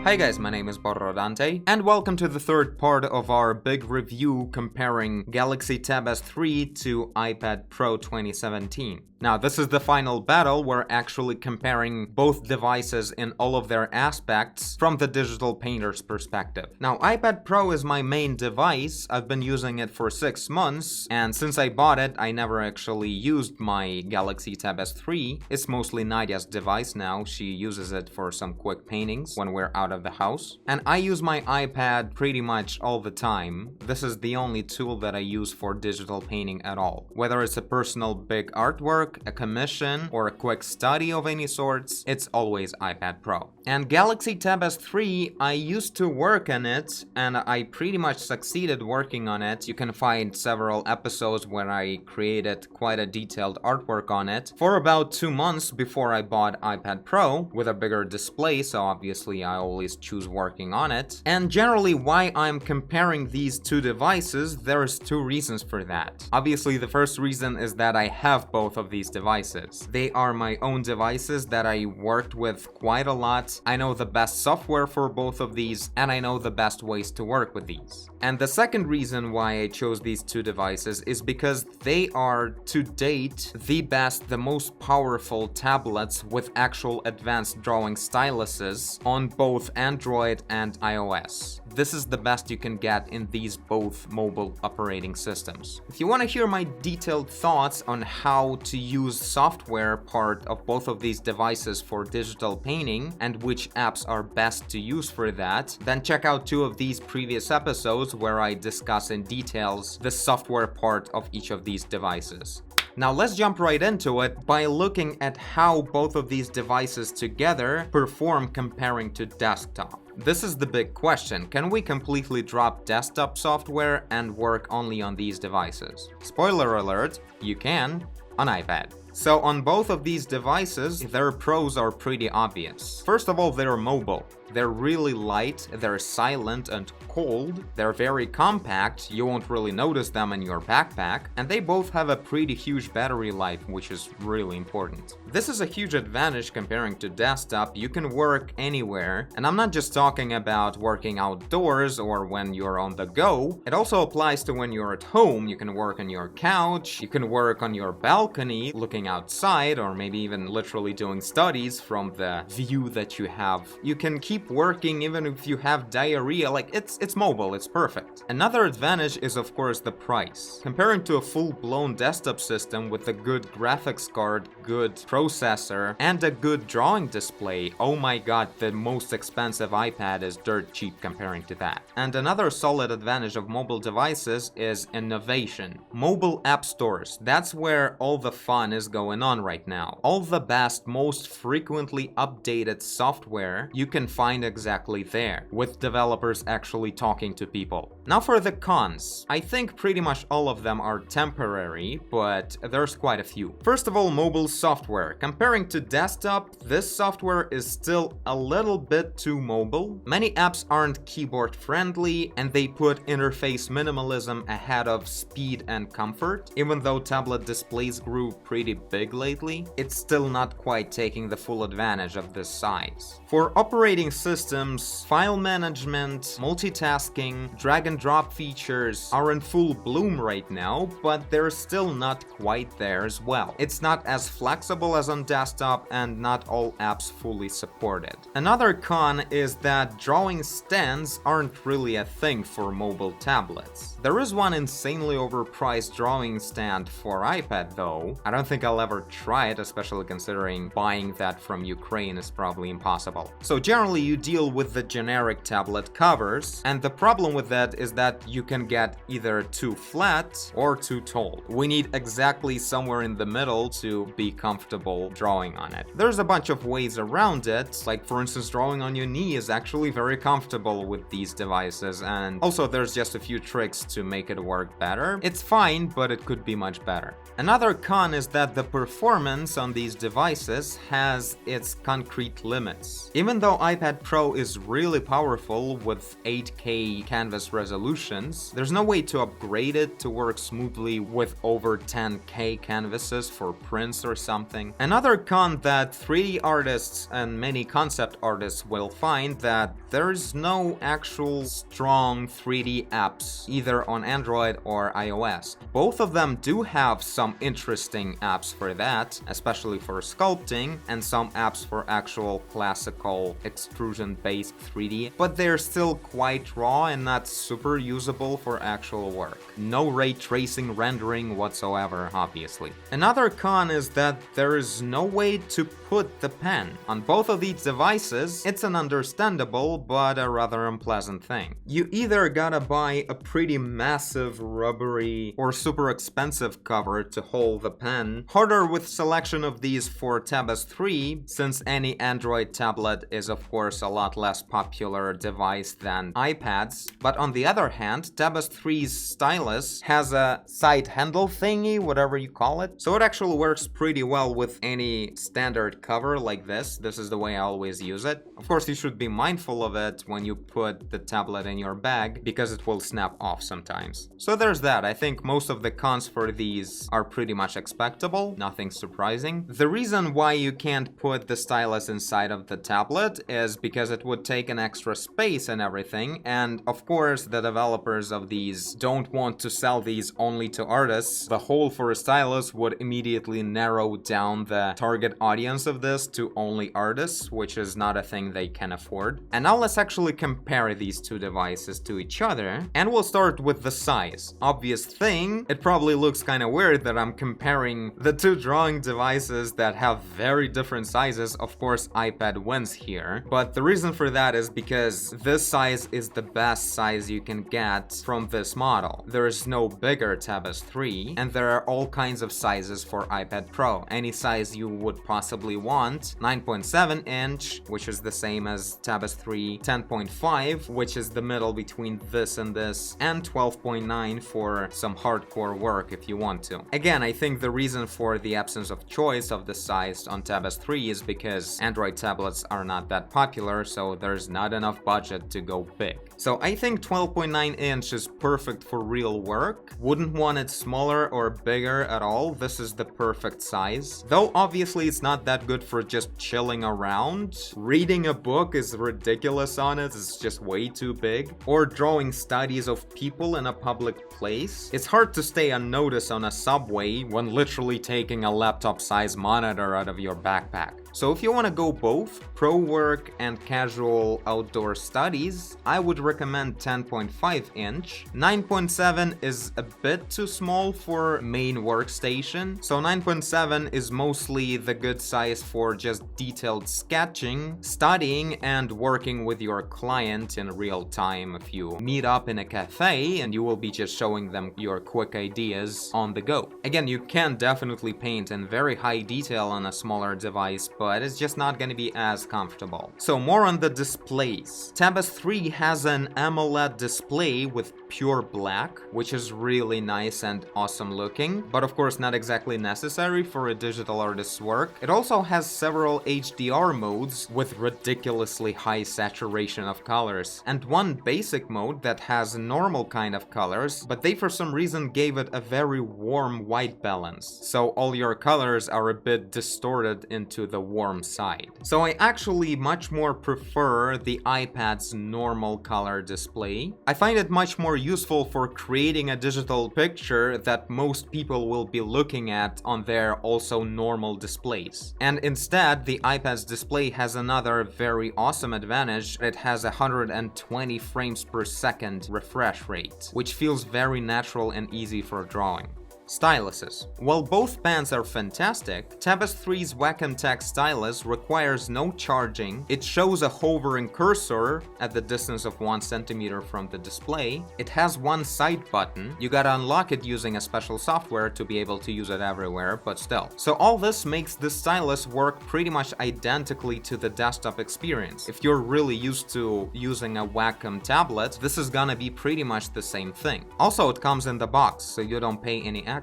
Hi guys, my name is Borrodante, and welcome to the third part of our big review comparing Galaxy Tab S3 to iPad Pro 2017. Now, this is the final battle. We're actually comparing both devices in all of their aspects from the digital painter's perspective. Now, iPad Pro is my main device. I've been using it for 6 months, and since I bought it, I never actually used my Galaxy Tab S3. It's mostly Nadia's device now. She uses it for some quick paintings when we're out of the house. And I use my iPad pretty much all the time. This is the only tool that I use for digital painting at all. Whether it's a personal big artwork, a commission, or a quick study of any sorts, it's always iPad Pro. And Galaxy Tab S3, I used to work on it, and I pretty much succeeded working on it. You can find several episodes where I created quite a detailed artwork on it for about 2 months before I bought iPad Pro with a bigger display, so obviously I always choose working on it. And generally, why I'm comparing these two devices, there's 2 reasons for that. Obviously, the first reason is that I have both of these devices. They are my own devices that I worked with quite a lot. I know the best software for both of these, and I know the best ways to work with these. And the second reason why I chose these 2 devices is because they are, to date, the best, the most powerful tablets with actual advanced drawing styluses on both Android and iOS. This is the best you can get in these both mobile operating systems. If you want to hear my detailed thoughts on how to use software part of both of these devices for digital painting and which apps are best to use for that, then check out 2 of these previous episodes where I discuss in details the software part of each of these devices. Now let's jump right into it by looking at how both of these devices together perform comparing to desktop. This is the big question. Can we completely drop desktop software and work only on these devices? Spoiler alert, you can on iPad. So on both of these devices, their pros are pretty obvious. First of all, they're mobile. They're really light, they're silent and cold, they're very compact, you won't really notice them in your backpack, and they both have a pretty huge battery life, which is really important. This is a huge advantage comparing to desktop. You can work anywhere, and I'm not just talking about working outdoors or when you're on the go. It also applies to when you're at home. You can work on your couch, you can work on your balcony, looking outside, or maybe even literally doing studies from the view that you have. You can keep working even if you have diarrhea. Like, it's mobile, it's perfect. Another advantage is of course the price. Comparing to a full-blown desktop system with a good graphics card, good processor, and a good drawing display, oh my god, the most expensive iPad is dirt cheap comparing to that. And another solid advantage of mobile devices is innovation. Mobile app stores, that's where all the fun is going on right now. All the best, most frequently updated software you can find exactly there, with developers actually talking to people. Now for the cons. I think pretty much all of them are temporary, but there's quite a few. First of all, mobile software. Comparing to desktop, this software is still a little bit too mobile. Many apps aren't keyboard friendly, and they put interface minimalism ahead of speed and comfort. Even though tablet displays grew pretty big lately, it's still not quite taking the full advantage of this size. For operating systems, file management, multitasking, drag and drop features are in full bloom right now, but they're still not quite there as well. It's not as flexible as on desktop, and not all apps fully support it. Another con is that drawing stands aren't really a thing for mobile tablets. There is one insanely overpriced drawing stand for iPad though. I don't think I'll ever try it, especially considering buying that from Ukraine is probably impossible. So generally you deal with the generic tablet covers, and the problem with that is that you can get either too flat or too tall. We need exactly somewhere in the middle to be comfortable drawing on it. There's a bunch of ways around it, like for instance drawing on your knee is actually very comfortable with these devices, and also there's just a few tricks to make it work better. It's fine, but it could be much better. Another con is that the performance on these devices has its concrete limits. Even though iPad Pro is really powerful with 8K canvas resolution, resolutions. There's no way to upgrade it to work smoothly with over 10K canvases for prints or something. Another con that 3D artists and many concept artists will find that there's no actual strong 3D apps either on Android or iOS. Both of them do have some interesting apps for that, especially for sculpting, and some apps for actual classical extrusion-based 3D, but they're still quite raw and not super usable for actual work. No ray tracing rendering whatsoever, obviously. Another con is that there is no way to put the pen. On both of these devices, it's an understandable but a rather unpleasant thing. You either gotta buy a pretty massive rubbery or super expensive cover to hold the pen. Harder with selection of these for Tab S3, since any Android tablet is of course a lot less popular device than iPads, but on the other hand, Tab S3's Stylus has a side handle thingy, whatever you call it, so it actually works pretty well with any standard cover like this. This is the way I always use it. Of course, you should be mindful of it when you put the tablet in your bag, because it will snap off sometimes. So there's that. I think most of the cons for these are pretty much expectable, nothing surprising. The reason why you can't put the stylus inside of the tablet is because it would take an extra space and everything, and of course the developers of these don't want to sell these only to artists. The hole for a stylus would immediately narrow down the target audience of this to only artists, which is not a thing they can afford. And now let's actually compare these two devices to each other, and we'll start with the size. Obvious thing, it probably looks kind of weird that I'm comparing the two drawing devices that have very different sizes. Of course, iPad wins here, but the reason for that is because this size is the best size you can get from this model. There is no bigger Tab S3, and there are all kinds of sizes for iPad Pro. Any size you would possibly want. 9.7 inch, which is the same as Tab S3, 10.5, which is the middle between this and this, and 12.9 for some hardcore work if you want to. Again, I think the reason for the absence of choice of the size on Tab S3 is because Android tablets are not that popular, so there's not enough budget to go big. So I think 12.9 inch is perfect for real work. Wouldn't want it smaller or bigger at all. This is the perfect size. Though obviously it's not that good for just chilling around. Reading a book is ridiculous on it, it's just way too big. Or drawing studies of people in a public place. It's hard to stay unnoticed on a subway when literally taking a laptop-sized monitor out of your backpack. So if you want to go both pro work and casual outdoor studies, I would recommend 10.5 inch. 9.7 is a bit too small for main workstation, so 9.7 is mostly the good size for just detailed sketching, studying, and working with your client in real time. If you meet up in a cafe and you will be just showing them your quick ideas on the go. Again, you can definitely paint in very high detail on a smaller device, but it's just not going to be as comfortable. So more on the displays. Tab S3 has an AMOLED display with pure black, which is really nice and awesome looking, but of course not exactly necessary for a digital artist's work. It also has several HDR modes with ridiculously high saturation of colors, and one basic mode that has a normal kind of colors, but they for some reason gave it a very warm white balance, so all your colors are a bit distorted into the warm side. So I actually much more prefer the iPad's normal color display. I find it much more useful for creating a digital picture that most people will be looking at on their also normal displays. And instead, the iPad's display has another very awesome advantage. It has 120 frames per second refresh rate, which feels very natural and easy for drawing. Styluses. While both pens are fantastic, Tab S3's Wacom Tech Stylus requires no charging. It shows a hovering cursor at the distance of 1 centimeter from the display. It has one side button. You gotta unlock it using a special software to be able to use it everywhere, but still. So all this makes the stylus work pretty much identically to the desktop experience. If you're really used to using a Wacom tablet, this is gonna be pretty much the same thing. Also, it comes in the box, so you don't pay any extra.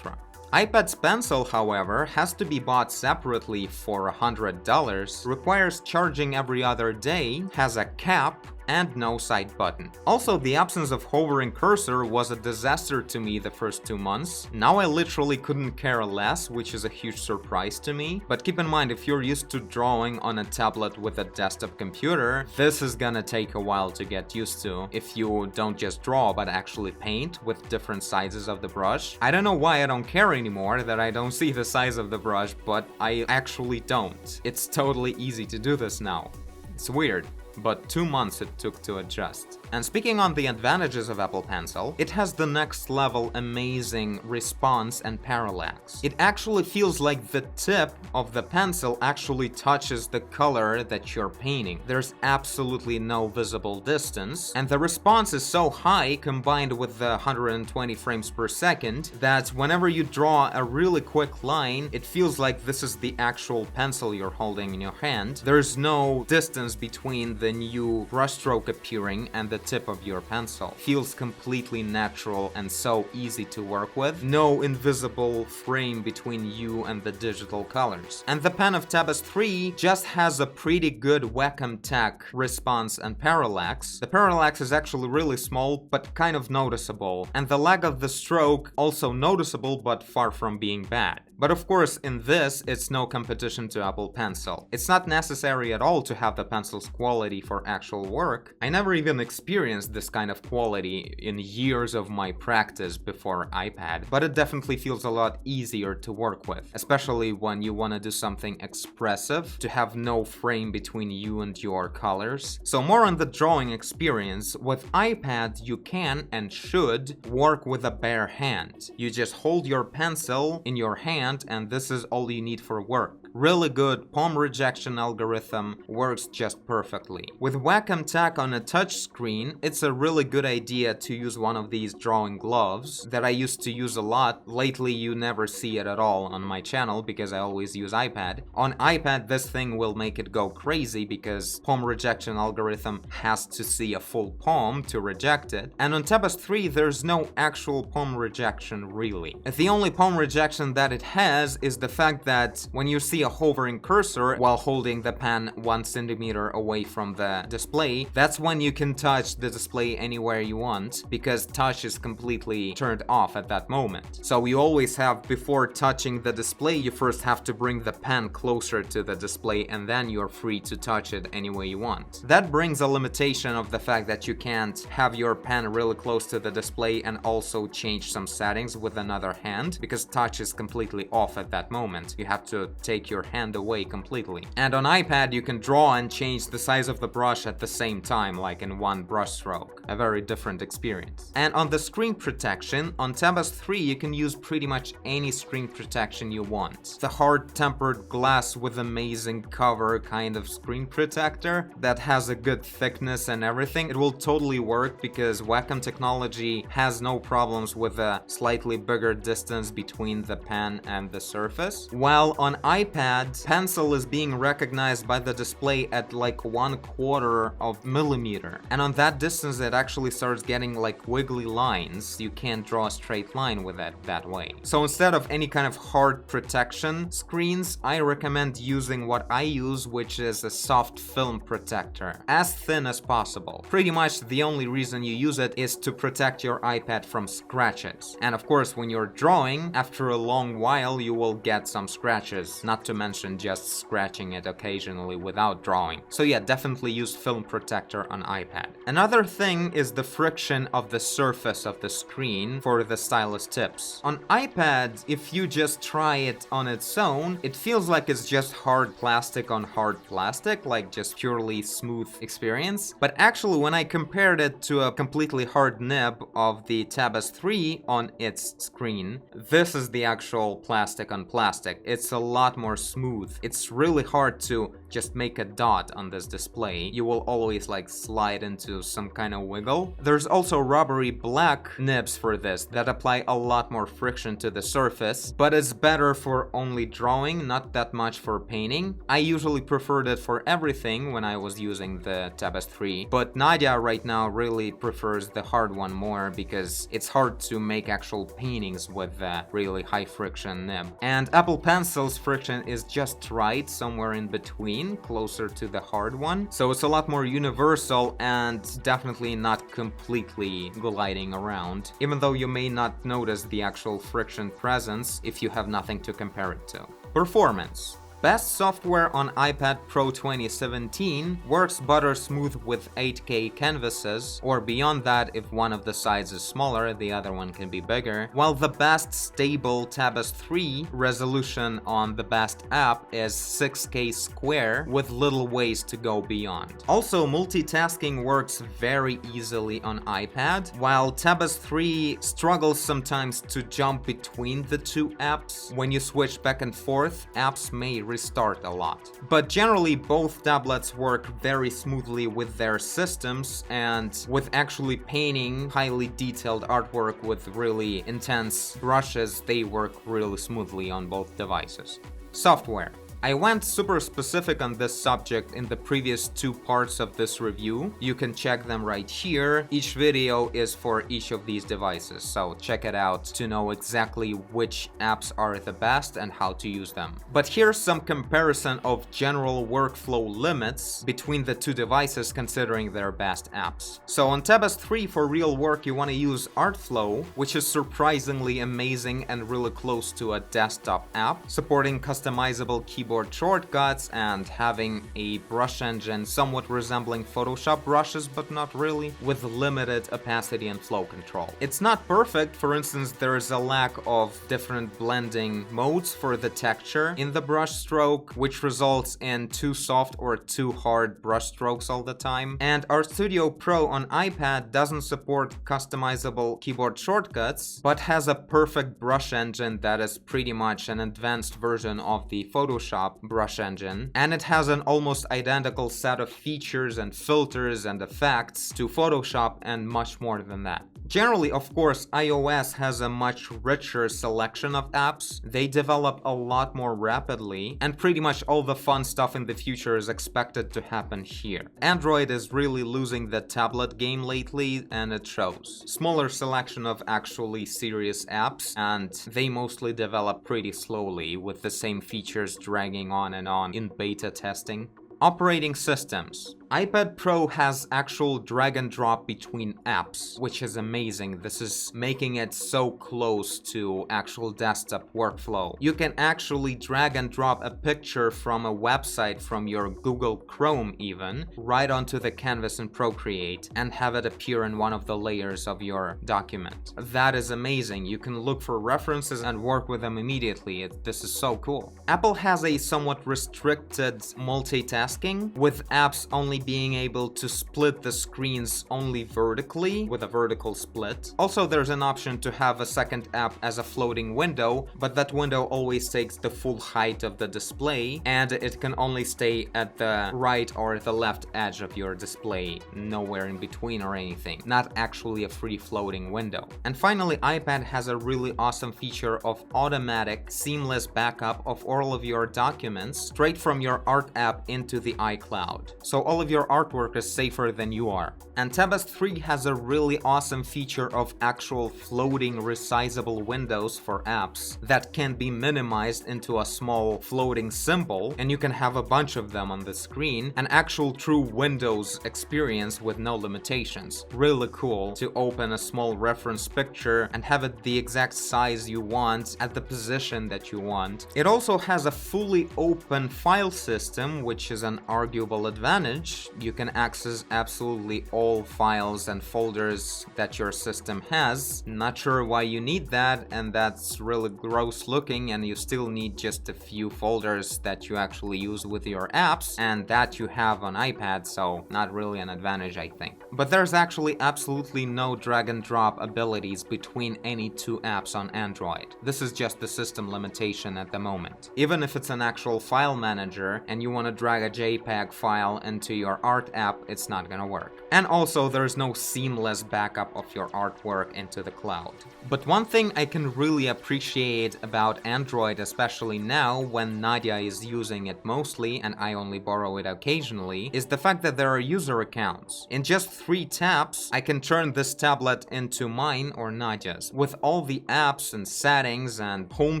iPad's Pencil, however, has to be bought separately for $100, requires charging every other day, has a cap, and no side button. Also, the absence of hovering cursor was a disaster to me the first 2 months. Now I literally couldn't care less, which is a huge surprise to me. But keep in mind, if you're used to drawing on a tablet with a desktop computer, this is gonna take a while to get used to if you don't just draw but actually paint with different sizes of the brush. I don't know why I don't care anymore that I don't see the size of the brush, but I actually don't. It's totally easy to do this now. It's weird, but 2 months it took to adjust. And speaking on the advantages of Apple Pencil, it has the next level amazing response and parallax. It actually feels like the tip of the pencil actually touches the color that you're painting. There's absolutely no visible distance, and the response is so high combined with the 120 frames per second that whenever you draw a really quick line, it feels like this is the actual pencil you're holding in your hand. There's no distance between the new brushstroke appearing and the tip of your pencil. Feels completely natural and so easy to work with. No invisible frame between you and the digital colors. And the pen of Tabas 3 just has a pretty good Wacom Tech response and parallax. The parallax is actually really small but kind of noticeable, and the lag of the stroke also noticeable but far from being bad. But of course, in this, it's no competition to Apple Pencil. It's not necessary at all to have the pencil's quality for actual work. I never even experienced this kind of quality in years of my practice before iPad, but it definitely feels a lot easier to work with, especially when you want to do something expressive, to have no frame between you and your colors. So more on the drawing experience, with iPad you can and should work with a bare hand. You just hold your pencil in your hand and this is all you need for work. Really good palm rejection algorithm, works just perfectly. With Wacom Tech on a touch screen, it's a really good idea to use one of these drawing gloves that I used to use a lot. Lately you never see it at all on my channel because I always use iPad. On iPad this thing will make it go crazy because palm rejection algorithm has to see a full palm to reject it. And on Tabas 3 there's no actual palm rejection really. The only palm rejection that it has is the fact that when you see a hovering cursor while holding the pen 1 centimeter away from the display, that's when you can touch the display anywhere you want, because touch is completely turned off at that moment. So you always have, before touching the display, you first have to bring the pen closer to the display and then you're free to touch it any way you want. That brings a limitation of the fact that you can't have your pen really close to the display and also change some settings with another hand, because touch is completely off at that moment. You have to take your hand away completely. And on iPad you can draw and change the size of the brush at the same time, like in one brush stroke. A very different experience. And on the screen protection, on Tabas 3 you can use pretty much any screen protection you want. The hard tempered glass with amazing cover kind of screen protector that has a good thickness and everything, it will totally work because Wacom technology has no problems with a slightly bigger distance between the pen and the surface. While on iPad, pencil is being recognized by the display at like 1/4 of millimeter, and on that distance it actually starts getting like wiggly lines. You can't draw a straight line with it that way. So instead of any kind of hard protection screens, I recommend using what I use, which is a soft film protector, as thin as possible. Pretty much the only reason you use it is to protect your iPad from scratches. And of course when you're drawing, after a long while you will get some scratches, not to mention just scratching it occasionally without drawing. So yeah, definitely use film protector on iPad. Another thing is the friction of the surface of the screen for the stylus tips. On iPad, if you just try it on its own, it feels like it's just hard plastic on hard plastic, like just purely smooth experience. But actually when I compared it to a completely hard nib of the Tabas 3 on its screen, this is the actual plastic on plastic. It's a lot more smooth. It's really hard to just make a dot on this display. You will always like slide into some kind of wiggle. There's also rubbery black nibs for this that apply a lot more friction to the surface, but it's better for only drawing, not that much for painting. I usually preferred it for everything when I was using the Tabas 3, but Nadia right now really prefers the hard one more because it's hard to make actual paintings with the really high friction nib. And Apple Pencil's friction is just right, somewhere in between. screen, closer to the hard one. So it's a lot more universal and definitely not completely gliding around, even though you may not notice the actual friction presence if you have nothing to compare it to. Performance. Best software on iPad Pro 2017 works butter smooth with 8K canvases, or beyond that if one of the sides is smaller, the other one can be bigger, while the best stable Tab S3 resolution on the best app is 6K square with little ways to go beyond. Also, multitasking works very easily on iPad, while Tab S3 struggles sometimes to jump between the two apps. When you switch back and forth, apps may restart a lot. But generally, both tablets work very smoothly with their systems, and with actually painting highly detailed artwork with really intense brushes, they work really smoothly on both devices. Software. I went super specific on this subject in the previous 2 parts of this review. You can check them right here. Each video is for each of these devices, so check it out to know exactly which apps are the best and how to use them. But here's some comparison of general workflow limits between the 2 devices considering their best apps. So on Tab S3 for real work you want to use Artflow, which is surprisingly amazing and really close to a desktop app, supporting customizable keyboard shortcuts and having a brush engine somewhat resembling Photoshop brushes but not really, with limited opacity and flow control. It's not perfect. For instance, there is a lack of different blending modes for the texture in the brush stroke, which results in too soft or too hard brush strokes all the time. And RStudio Pro on iPad doesn't support customizable keyboard shortcuts, but has a perfect brush engine that is pretty much an advanced version of the Photoshop brush engine, and it has an almost identical set of features and filters and effects to Photoshop and much more than that. Generally, of course, iOS has a much richer selection of apps. They develop a lot more rapidly, and pretty much all the fun stuff in the future is expected to happen here. Android is really losing the tablet game lately, and it shows. Smaller selection of actually serious apps, and they mostly develop pretty slowly, with the same features dragging on and on in beta testing. Operating systems. iPad Pro has actual drag and drop between apps, which is amazing. This is making it so close to actual desktop workflow. You can actually drag and drop a picture from a website from your Google Chrome even, right onto the canvas in Procreate and have it appear in one of the layers of your document. That is amazing. You can look for references and work with them immediately. This is so cool. Apple has a somewhat restricted multitasking, with apps only being able to split the screens only vertically with a vertical split. Also, there's an option to have a second app as a floating window, but that window always takes the full height of the display, and it can only stay at the right or the left edge of your display, nowhere in between or anything. Not actually a free floating window. And finally, iPad has a really awesome feature of automatic, seamless backup of all of your documents straight from your art app into the iCloud. So all of your artwork is safer than you are. And Tab S3 has a really awesome feature of actual floating resizable windows for apps that can be minimized into a small floating symbol, and you can have a bunch of them on the screen, an actual true Windows experience with no limitations. Really cool to open a small reference picture and have it the exact size you want at the position that you want. It also has a fully open file system, which is an arguable advantage. You can access absolutely all files and folders that your system has. Not sure why you need that, and that's really gross looking, and you still need just a few folders that you actually use with your apps, and that you have on iPad, so not really an advantage, I think. But there's actually absolutely no drag and drop abilities between any 2 apps on Android. This is just the system limitation at the moment. Even if it's an actual file manager and you want to drag a JPEG file into your your art app, it's not gonna work. And also, there's no seamless backup of your artwork into the cloud. But one thing I can really appreciate about Android, especially now when Nadia is using it mostly and I only borrow it occasionally, is the fact that there are user accounts. In just 3 taps, I can turn this tablet into mine or Nadia's, with all the apps and settings and home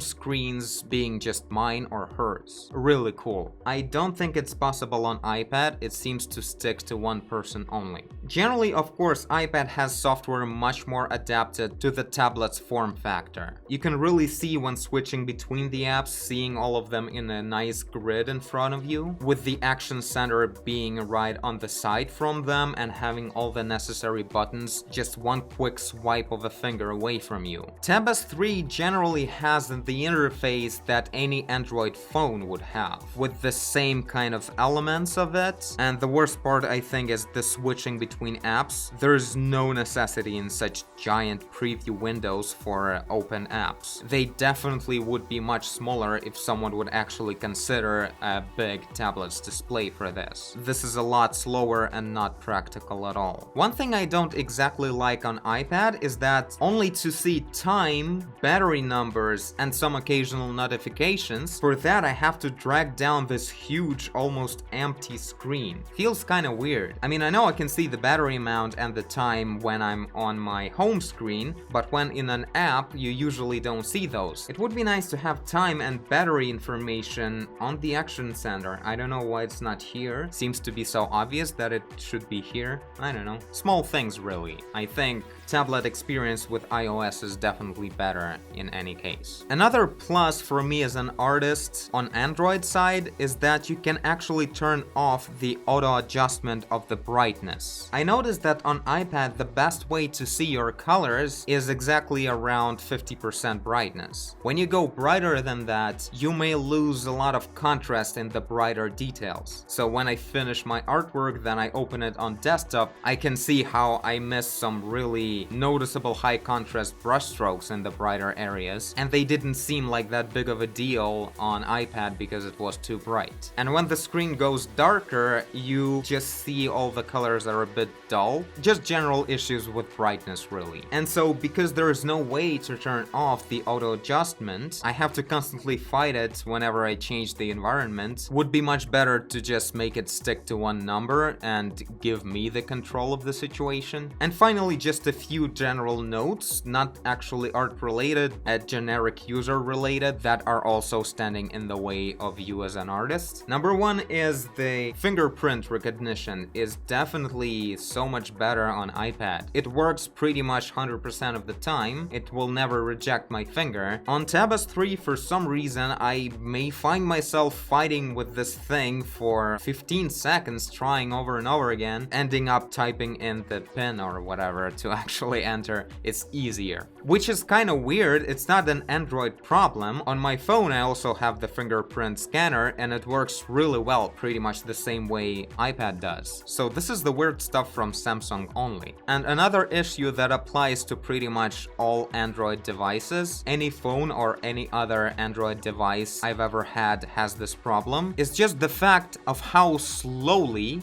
screens being just mine or hers. Really cool. I don't think it's possible on iPad, it seems to stick to one person only. Generally, of course, iPad has software much more adapted to the tablet's form factor. You can really see when switching between the apps, seeing all of them in a nice grid in front of you, with the action center being right on the side from them and having all the necessary buttons just one quick swipe of a finger away from you. Tab S3 generally has the interface that any Android phone would have, with the same kind of elements of it, and the worst part I think is the switching between apps. There's no necessity in such giant preview windows for open apps. They definitely would be much smaller if someone would actually consider a big tablet's display for this. This is a lot slower and not practical at all. One thing I don't exactly like on iPad is that only to see time, battery numbers, and some occasional notifications, for that I have to drag down this huge, almost empty screen. Feels kinda weird. I mean, I know I can see the battery amount and the time when I'm on my home screen, but when in an app, you usually don't see those. It would be nice to have time and battery information on the action center. I don't know why it's not here. Seems to be so obvious that it should be here. I don't know. Small things, really. I think tablet experience with iOS is definitely better in any case. Another plus for me as an artist on Android side is that you can actually turn off the auto adjustment of the brightness. I noticed that on iPad the best way to see your colors is exactly around 50% brightness. When you go brighter than that, you may lose a lot of contrast in the brighter details. So when I finish my artwork, then I open it on desktop, I can see how I missed some really noticeable high contrast brushstrokes in the brighter areas, and they didn't seem like that big of a deal on iPad because it was too bright. And when the screen goes darker, you just see all the colors are a bit dull. Just general issues with brightness, really. And so because there is no way to turn off the auto adjustment, I have to constantly fight it whenever I change the environment. Would be much better to just make it stick to one number and give me the control of the situation. And finally, just a few general notes, not actually art related, generic user related, that are also standing in the way of you as an artist. Number one is the fingerprint recognition is definitely so much better on iPad. It works pretty much 100% of the time. It will never reject my finger. On Tab S3, for some reason, I may find myself fighting with this thing for 15 seconds, trying over and over again, ending up typing in the PIN or whatever to actually enter. It's easier. Which is kind of weird. It's not an Android problem. On my phone, I also have the fingerprint scanner, and it works really well, pretty much the same way iPad does. So this is the weird stuff from Samsung only. And another issue that applies to pretty much all Android devices, any phone or any other Android device I've ever had has this problem, is just the fact of how slowly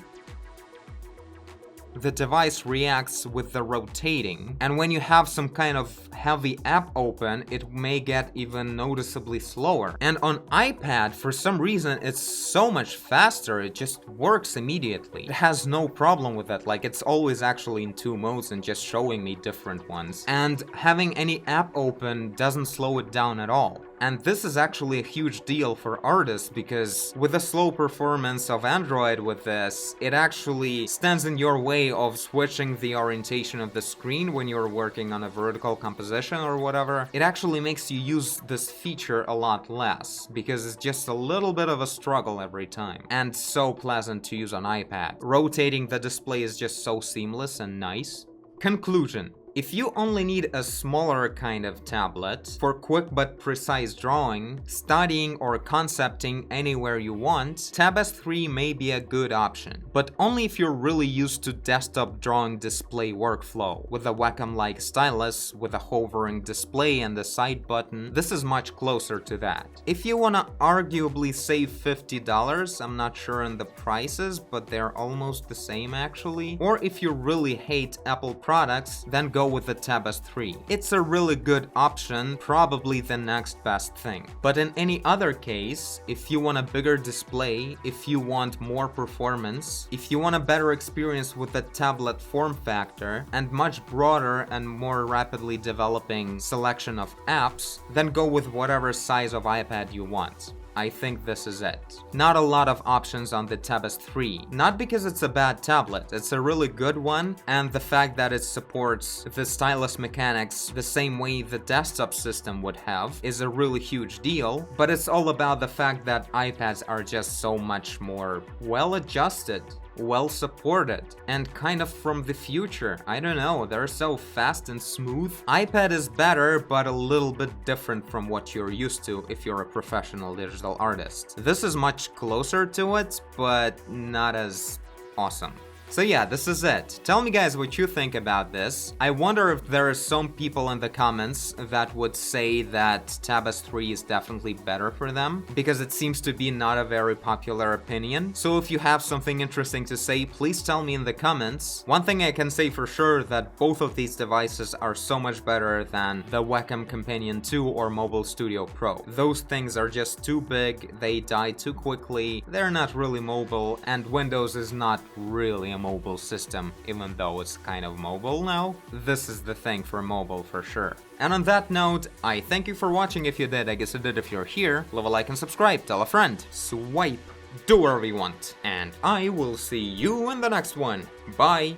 the device reacts with the rotating, and when you have some kind of heavy app open, it may get even noticeably slower. And on iPad, for some reason, it's so much faster, it just works immediately. It has no problem with that, like it's always actually in 2 modes and just showing me different ones. And having any app open doesn't slow it down at all. And this is actually a huge deal for artists, because with the slow performance of Android with this, it actually stands in your way of switching the orientation of the screen when you're working on a vertical composition or whatever. It actually makes you use this feature a lot less, because it's just a little bit of a struggle every time. And so pleasant to use on iPad. Rotating the display is just so seamless and nice. Conclusion. If you only need a smaller kind of tablet for quick but precise drawing, studying or concepting anywhere you want, Tab S3 may be a good option, but only if you're really used to desktop drawing display workflow. With a Wacom-like stylus with a hovering display and a side button, this is much closer to that. If you wanna arguably save $50, I'm not sure on the prices, but they're almost the same actually, or if you really hate Apple products, then go with the Tab S3. It's a really good option, probably the next best thing. But in any other case, if you want a bigger display, if you want more performance, if you want a better experience with the tablet form factor, and much broader and more rapidly developing selection of apps, then go with whatever size of iPad you want. I think this is it. Not a lot of options on the Tab S3. Not because it's a bad tablet, it's a really good one, and the fact that it supports the stylus mechanics the same way the desktop system would have is a really huge deal, but it's all about the fact that iPads are just so much more well-adjusted, well-supported, and kind of from the future. I don't know, they're so fast and smooth. iPad is better, but a little bit different from what you're used to if you're a professional digital artist. This is much closer to it, but not as awesome. So yeah, this is it. Tell me guys what you think about this. I wonder if there are some people in the comments that would say that Tab S3 is definitely better for them, because it seems to be not a very popular opinion. So if you have something interesting to say, please tell me in the comments. One thing I can say for sure that both of these devices are so much better than the Wacom Companion 2 or Mobile Studio Pro. Those things are just too big, they die too quickly, they're not really mobile, and Windows is not really a mobile system, even though it's kind of mobile now. This is the thing for mobile for sure. And on that note, I thank you for watching if you did, I guess you did if you're here. Leave a like and subscribe, tell a friend, swipe, do whatever you want, and I will see you in the next one. Bye!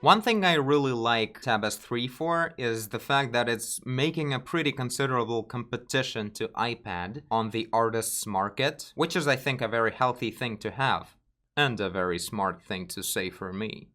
One thing I really like Tab S3 for is the fact that it's making a pretty considerable competition to iPad on the artists market, which is I think a very healthy thing to have, and a very smart thing to say for me.